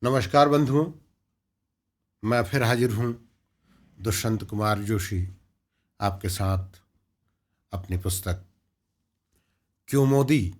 नमस्कार बंधुओं, मैं फिर हाजिर हूँ दुष्यंत कुमार जोशी आपके साथ अपनी पुस्तक क्यों मोदी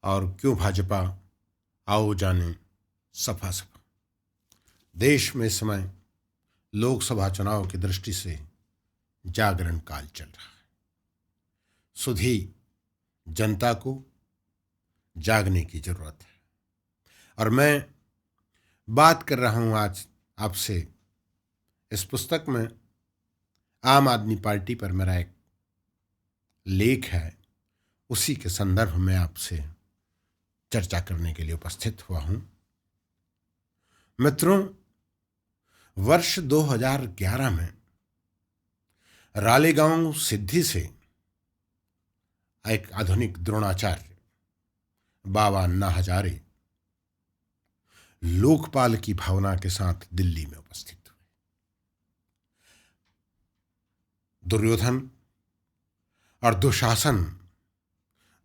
और क्यों भाजपा, आओ जाने सफा सफा। देश में इस समय लोकसभा चुनाव की दृष्टि से जागरण काल चल रहा है। सुधी जनता को जागने की जरूरत है और मैं बात कर रहा हूँ आज आपसे। इस पुस्तक में आम आदमी पार्टी पर मेरा एक लेख है, उसी के संदर्भ में आपसे चर्चा करने के लिए उपस्थित हुआ हूं। मित्रों, वर्ष 2011 में रालेगांव सिद्धि से एक आधुनिक द्रोणाचार्य बाबा अन्ना हजारे लोकपाल की भावना के साथ दिल्ली में उपस्थित हुए। दुर्योधन और दुशासन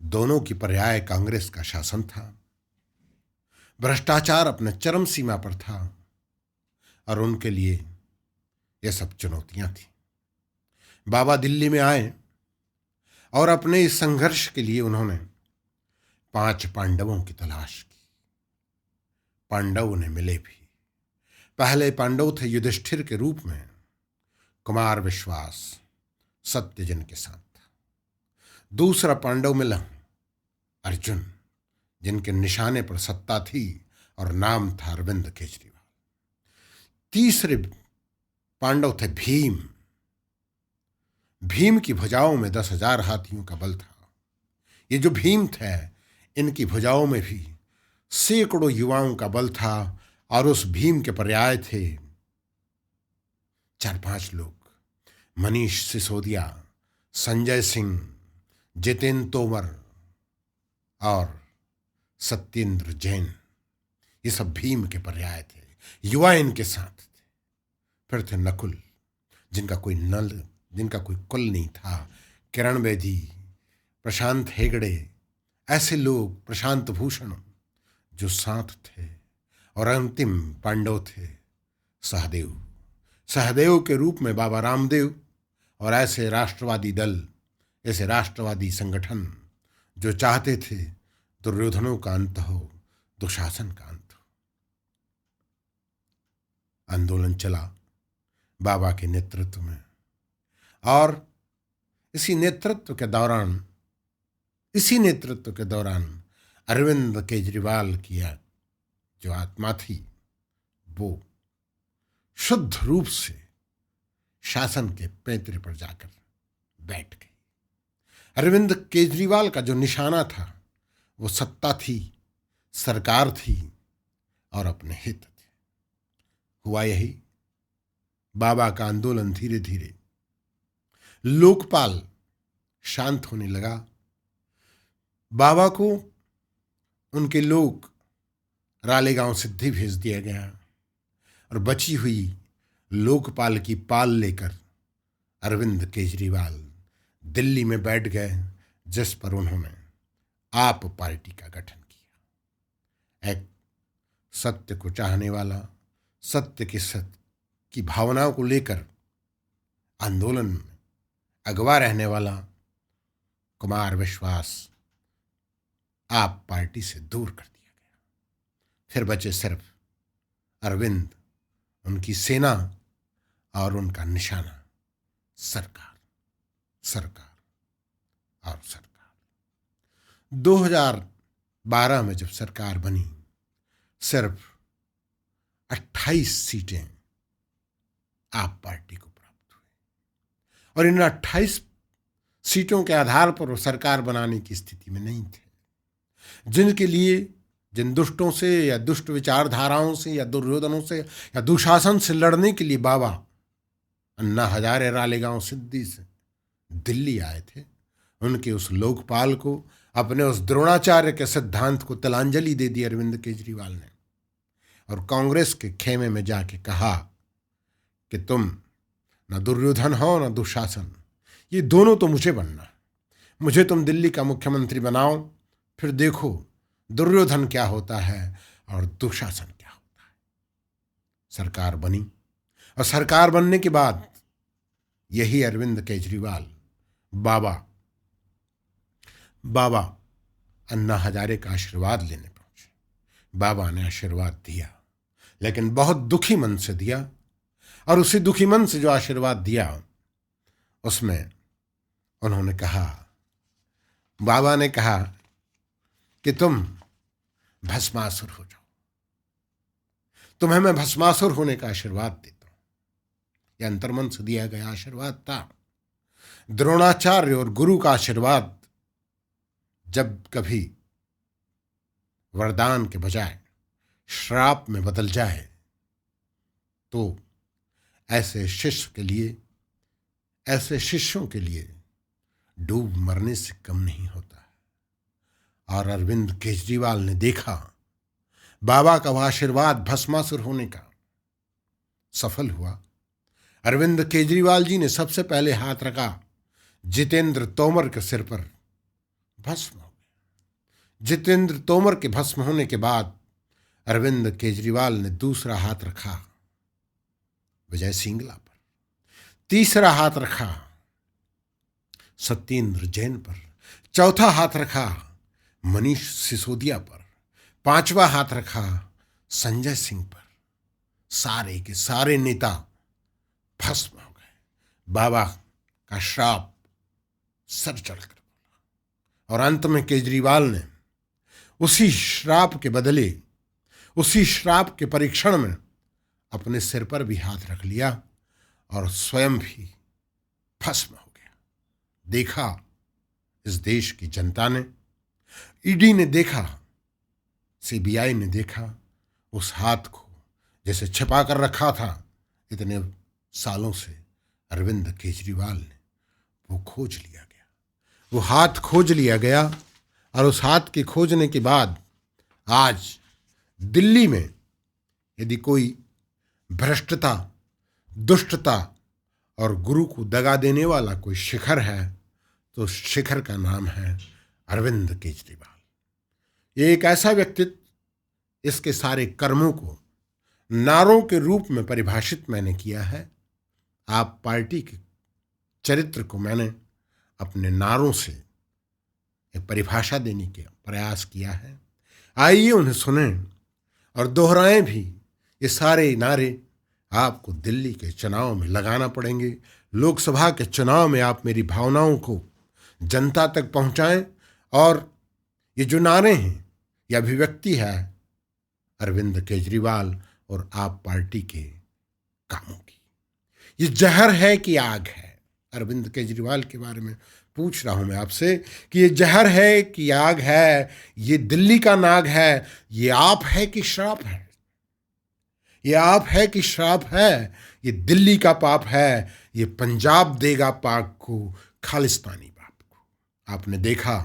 दोनों की पर्याय कांग्रेस का शासन था। भ्रष्टाचार अपने चरम सीमा पर था और उनके लिए यह सब चुनौतियां थी। बाबा दिल्ली में आए और अपने इस संघर्ष के लिए उन्होंने 5 पांडवों की तलाश की। पांडव उन्हें मिले भी। पहले पांडव थे युधिष्ठिर के रूप में, कुमार विश्वास सत्यजन के साथ था। दूसरा पांडव मिला अर्जुन, जिनके निशाने पर सत्ता थी और नाम था अरविंद केजरीवाल। तीसरे पांडव थे भीम। भीम की भुजाओं में 10,000 हाथियों का बल था। ये जो भीम थे, इनकी भुजाओं में भी सैकड़ों युवाओं का बल था और उस भीम के पर्याय थे 4-5 लोग: मनीष सिसोदिया, संजय सिंह, जितेंद्र तोमर और सत्येंद्र जैन। ये सब भीम के पर्याय थे, युवा इनके साथ थे। फिर थे नकुल, जिनका कोई कुल नहीं था, किरण बेदी, प्रशांत हेगड़े, ऐसे लोग, प्रशांत भूषण, जो साथ थे। और अंतिम पांडव थे सहदेव के रूप में बाबा रामदेव और ऐसे राष्ट्रवादी दल, ऐसे राष्ट्रवादी संगठन जो चाहते थे दुर्योधनों का अंत हो, दुशासन का अंत हो। आंदोलन चला बाबा के नेतृत्व में और इसी नेतृत्व के दौरान अरविंद केजरीवाल की जो आत्मा थी वो शुद्ध रूप से शासन के पैंतरे पर जाकर बैठ गई। अरविंद केजरीवाल का जो निशाना था वो सत्ता थी, सरकार थी और अपने हित थे। हुआ यही, बाबा का आंदोलन धीरे धीरे लोकपाल शांत होने लगा। बाबा को उनके लोग रालेगांव सिद्धि भेज दिया गया और बची हुई लोकपाल की पाल लेकर अरविंद केजरीवाल दिल्ली में बैठ गए, जिस पर उन्होंने आप पार्टी का गठन किया। एक सत्य को चाहने वाला, सत्य की भावनाओं को लेकर आंदोलन में अगवा रहने वाला कुमार विश्वास आप पार्टी से दूर कर दिया गया। फिर बचे सिर्फ अरविंद, उनकी सेना और उनका निशाना सरकार और सरकार। 2012 में जब सरकार बनी, सिर्फ 28 सीटें आप पार्टी को प्राप्त हुई और इन 28 सीटों के आधार पर वो सरकार बनाने की स्थिति में नहीं थे। जिनके लिए, जिन दुष्टों से या दुष्ट विचारधाराओं से या दुर्योधनों से या दुशासन से लड़ने के लिए बाबा अन्ना हजारे रालेगांव सिद्धि से दिल्ली आए थे, उनके उस लोकपाल को, अपने उस द्रोणाचार्य के सिद्धांत को तिलांजलि दे दी अरविंद केजरीवाल ने और कांग्रेस के खेमे में जाके कहा कि तुम न दुर्योधन हो न दुशासन, ये दोनों तो मुझे बनना है। मुझे तुम दिल्ली का मुख्यमंत्री बनाओ, फिर देखो दुर्योधन क्या होता है और दुशासन क्या होता है। सरकार बनी और सरकार बनने के बाद यही अरविंद केजरीवाल बाबा अन्ना हजारे का आशीर्वाद लेने पहुंचे। बाबा ने आशीर्वाद दिया, लेकिन बहुत दुखी मन से दिया, और उसी दुखी मन से जो आशीर्वाद दिया उसमें उन्होंने कहा, बाबा ने कहा कि तुम भस्मासुर हो जाओ, तुम्हें मैं भस्मासुर होने का आशीर्वाद देता हूं। यह अंतर्मन से दिया गया आशीर्वाद था। द्रोणाचार्य और गुरु का आशीर्वाद जब कभी वरदान के बजाय श्राप में बदल जाए तो ऐसे शिष्यों के लिए डूब मरने से कम नहीं होता है। और अरविंद केजरीवाल ने देखा बाबा का वह आशीर्वाद भस्मासुर होने का सफल हुआ। अरविंद केजरीवाल जी ने सबसे पहले हाथ रखा, जितेंद्र तोमर के सिर पर भस्म हो गया। जितेंद्र तोमर के भस्म होने के बाद अरविंद केजरीवाल ने दूसरा हाथ रखा विजय सिंगला पर, तीसरा हाथ रखा सत्येंद्र जैन पर, चौथा हाथ रखा मनीष सिसोदिया पर, पांचवा हाथ रखा संजय सिंह पर। सारे के सारे नेता भस्म हो गए। बाबा का श्राप सर चढ़कर बोला। और अंत में केजरीवाल ने उसी श्राप के बदले, उसी श्राप के परीक्षण में अपने सिर पर भी हाथ रख लिया और स्वयं भी भस्म हो गया। देखा इस देश की जनता ने, ईडी ने देखा, सीबीआई ने देखा उस हाथ को जैसे छिपा कर रखा था इतने सालों से। अरविंद केजरीवाल ने वो खोज लिया गया, वो हाथ खोज लिया गया। और उस हाथ के खोजने के बाद आज दिल्ली में यदि कोई भ्रष्टता, दुष्टता और गुरु को दगा देने वाला कोई शिखर है तो उस शिखर का नाम है अरविंद केजरीवाल। ये एक ऐसा व्यक्तित्व, इसके सारे कर्मों को नारों के रूप में परिभाषित मैंने किया है। आप पार्टी के चरित्र को मैंने अपने नारों से एक परिभाषा देने का प्रयास किया है। आइए उन्हें सुनें और दोहराएं भी। ये सारे नारे आपको दिल्ली के चुनाव में लगाना पड़ेंगे। लोकसभा के चुनाव में आप मेरी भावनाओं को जनता तक पहुंचाएं। और ये जो नारे हैं, यह अभिव्यक्ति है अरविंद केजरीवाल और आप पार्टी के कामों की। ये जहर है कि आग है? अरविंद केजरीवाल के बारे में पूछ रहा हूं मैं आपसे कि ये जहर है कि आग है? ये दिल्ली का नाग है? ये आप है कि श्राप है? ये आप है कि श्राप है? ये दिल्ली का पाप है? ये पंजाब देगा पाक को, खालिस्तानी पाप को। आपने देखा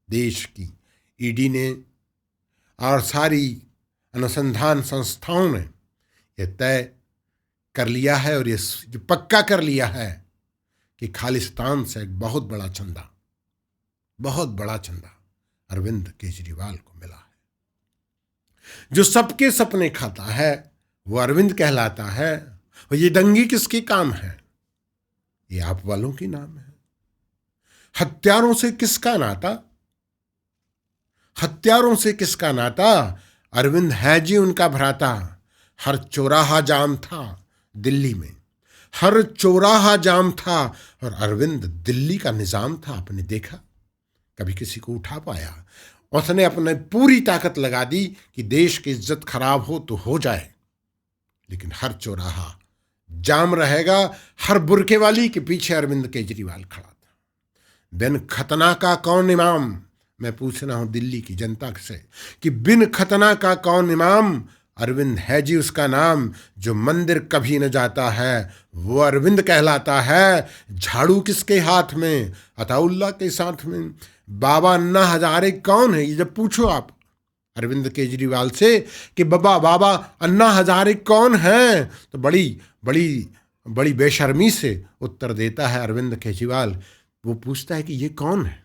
देश की ईडी ने और सारी अनुसंधान संस्थाओं ने यह तय कर लिया है और ये जो पक्का कर लिया है कि खालिस्तान से एक बहुत बड़ा चंदा अरविंद केजरीवाल को मिला है। जो सबके सपने खाता है वो अरविंद कहलाता है। और ये दंगी किसके काम है? ये आप वालों की नाम है। हत्यारों से किसका नाता? हत्यारों से किसका नाता? अरविंद है जी उनका भ्राता। हर चौराहा जाम था दिल्ली में, हर चौराहा जाम था। और अरविंद दिल्ली का निजाम था। आपने देखा कभी किसी को उठा पाया? उसने अपने पूरी ताकत लगा दी कि देश की इज्जत खराब हो तो हो जाए, लेकिन हर चौराहा जाम रहेगा। हर बुरके वाली के पीछे अरविंद केजरीवाल खड़ा था। बिन खतना का कौन इमाम? मैं पूछ रहा हूं दिल्ली की जनता से कि बिन खतना का कौन इमाम? अरविंद है जी उसका नाम। जो मंदिर कभी न जाता है वो अरविंद कहलाता है। झाड़ू किसके हाथ में? अताउल्ला के साथ में। बाबा अन्ना हजारे कौन है? ये जब पूछो आप अरविंद केजरीवाल से कि बाबा अन्ना हजारे कौन है, तो बड़ी बेशर्मी से उत्तर देता है अरविंद केजरीवाल। वो पूछता है कि ये कौन है?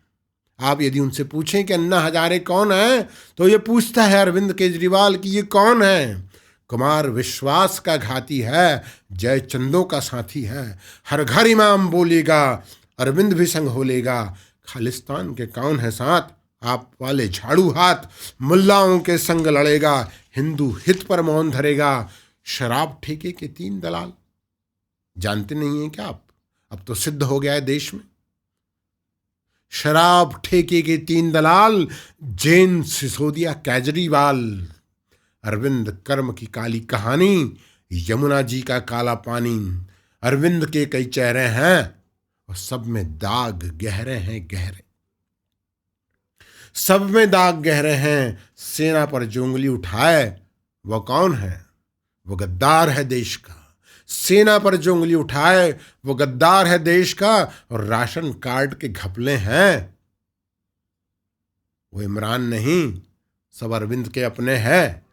आप यदि उनसे पूछें कि अन्ना हजारे कौन है तो ये पूछता है अरविंद केजरीवाल कि ये कौन है? कुमार विश्वास का घाती है, जय चंदों का साथी है। हर घर इमाम बोलेगा, अरविंद भी संग हो लेगा। खालिस्तान के कौन है साथ, आप वाले झाड़ू हाथ। मुल्लाओं के संग लड़ेगा, हिंदू हित पर मौन धरेगा। शराब ठेके के 3 दलाल, जानते नहीं हैं क्या आप? अब तो सिद्ध हो गया है देश में। शराब ठेके के 3 दलाल, जैन सिसोदिया केजरीवाल। अरविंद कर्म की काली कहानी, यमुना जी का काला पानी। अरविंद के कई चेहरे हैं और सब में दाग गहरे हैं गहरे। सब में दाग गहरे हैं। सेना पर जो उंगली उठाए वो कौन है? वो गद्दार है देश का। सेना पर जो उंगली उठाए वो गद्दार है देश का। और राशन कार्ड के घपले हैं वो इमरान नहीं, सब अरविंद के अपने हैं।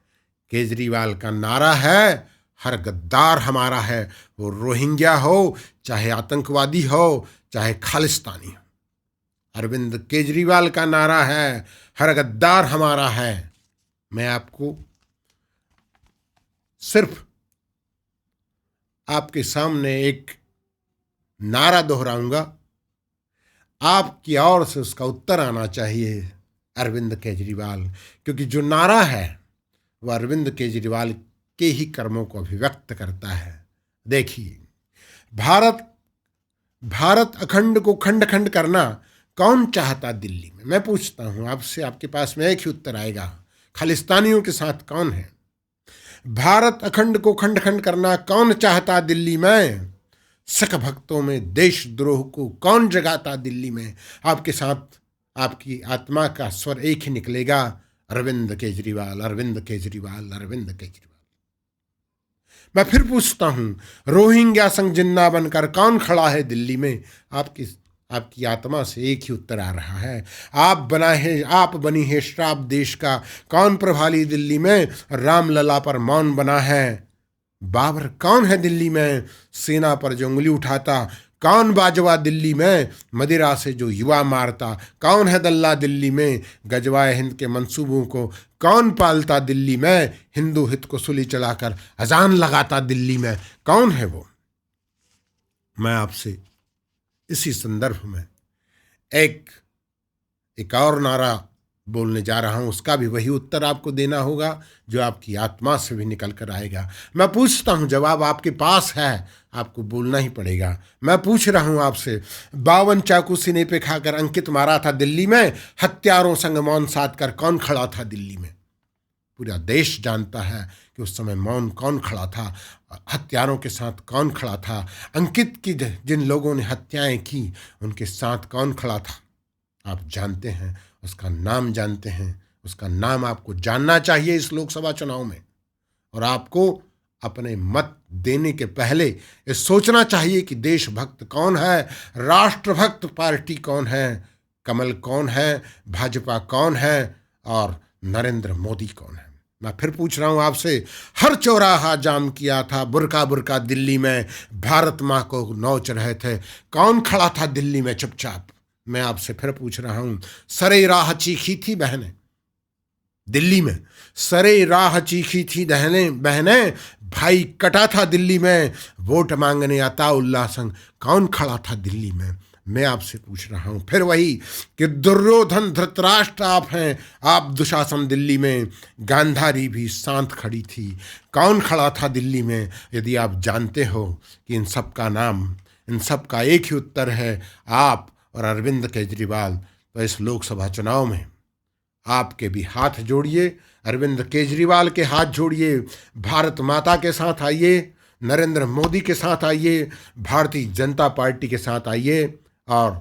केजरीवाल का नारा है, हर गद्दार हमारा है। वो रोहिंग्या हो, चाहे आतंकवादी हो, चाहे खालिस्तानी हो। अरविंद केजरीवाल का नारा है, हर गद्दार हमारा है। मैं आपको सिर्फ आपके सामने एक नारा दोहराऊंगा, आपकी ओर से उसका उत्तर आना चाहिए, अरविंद केजरीवाल। क्योंकि जो नारा है वह अरविंद केजरीवाल के ही कर्मों को अभिव्यक्त करता है। देखिए, भारत अखंड को खंड खंड करना कौन चाहता दिल्ली में? मैं पूछता हूं आपसे, आपके पास में एक ही उत्तर आएगा, खालिस्तानियों के साथ कौन है? भारत अखंड को खंड खंड करना कौन चाहता दिल्ली में? सिख भक्तों में देशद्रोह को कौन जगाता दिल्ली में? आपके साथ आपकी आत्मा का स्वर एक ही निकलेगा, अरविंद केजरीवाल, अरविंद केजरीवाल, अरविंद केजरीवाल। मैं फिर पूछता हूं, रोहिंग्या संग जिन्ना बनकर कौन खड़ा है दिल्ली में? आपकी आत्मा से एक ही उत्तर आ रहा है, आप बनी है श्राप देश का। कौन प्रभाली दिल्ली में? रामलला पर मौन बना है। बाबर कौन है दिल्ली में? सेना पर जो उंगली उठाता। कौन बाजवा दिल्ली में? मदिरा से जो युवा मारता। कौन है दल्ला दिल्ली में? गजवाए हिंद के मंसूबों को कौन पालता दिल्ली में? हिंदू हित को सुली चढ़ाकर अजान लगाता दिल्ली में। कौन है वो? मैं आपसे इसी संदर्भ में एक और नारा बोलने जा रहा हूं, उसका भी वही उत्तर आपको देना होगा जो आपकी आत्मा से भी निकल कर आएगा। मैं पूछता हूं, जवाब आपके पास है, आपको बोलना ही पड़ेगा। मैं पूछ रहा हूं आपसे, 52 चाकू सीने पे खाकर अंकित मारा था दिल्ली में, हत्यारों संग मौन साध कर कौन खड़ा था दिल्ली में? पूरा देश जानता है कि उस समय मौन कौन खड़ा था, हत्यारों के साथ कौन खड़ा था। अंकित की जिन लोगों ने हत्याएं की उनके साथ कौन खड़ा था, आप जानते हैं, उसका नाम जानते हैं। उसका नाम आपको जानना चाहिए इस लोकसभा चुनाव में। और आपको अपने मत देने के पहले ये सोचना चाहिए कि देशभक्त कौन है, राष्ट्रभक्त पार्टी कौन है, कमल कौन है, भाजपा कौन है और नरेंद्र मोदी कौन है। मैं फिर पूछ रहा हूं आपसे, हर चौराहा जाम किया था बुरका बुरका दिल्ली में, भारत माँ को नोच रहे थे, कौन खड़ा था दिल्ली में चुपचाप? मैं आपसे फिर पूछ रहा हूं, सरे राह चीखी थी बहनें दिल्ली में, सरे राह चीखी थी बहनें, भाई कटा था दिल्ली में, वोट मांगने अताउल्लाह संग कौन खड़ा था दिल्ली में? मैं आपसे पूछ रहा हूं फिर वही कि दुर्योधन धृतराष्ट्र आप हैं, आप दुशासन दिल्ली में, गांधारी भी शांत खड़ी थी, कौन खड़ा था दिल्ली में? यदि आप जानते हो कि इन सब का नाम, इन सब का एक ही उत्तर है, आप और अरविंद केजरीवाल, तो इस लोकसभा चुनाव में आपके भी हाथ जोड़िए, अरविंद केजरीवाल के हाथ जोड़िए, भारत माता के साथ आइए, नरेंद्र मोदी के साथ आइए, भारतीय जनता पार्टी के साथ आइए और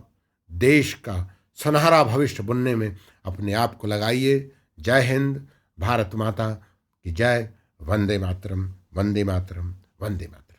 देश का सुनहरा भविष्य बुनने में अपने आप को लगाइए। जय हिंद, भारत माता की जय। वंदे मातरम, वंदे मातरम, वंदे मातरम।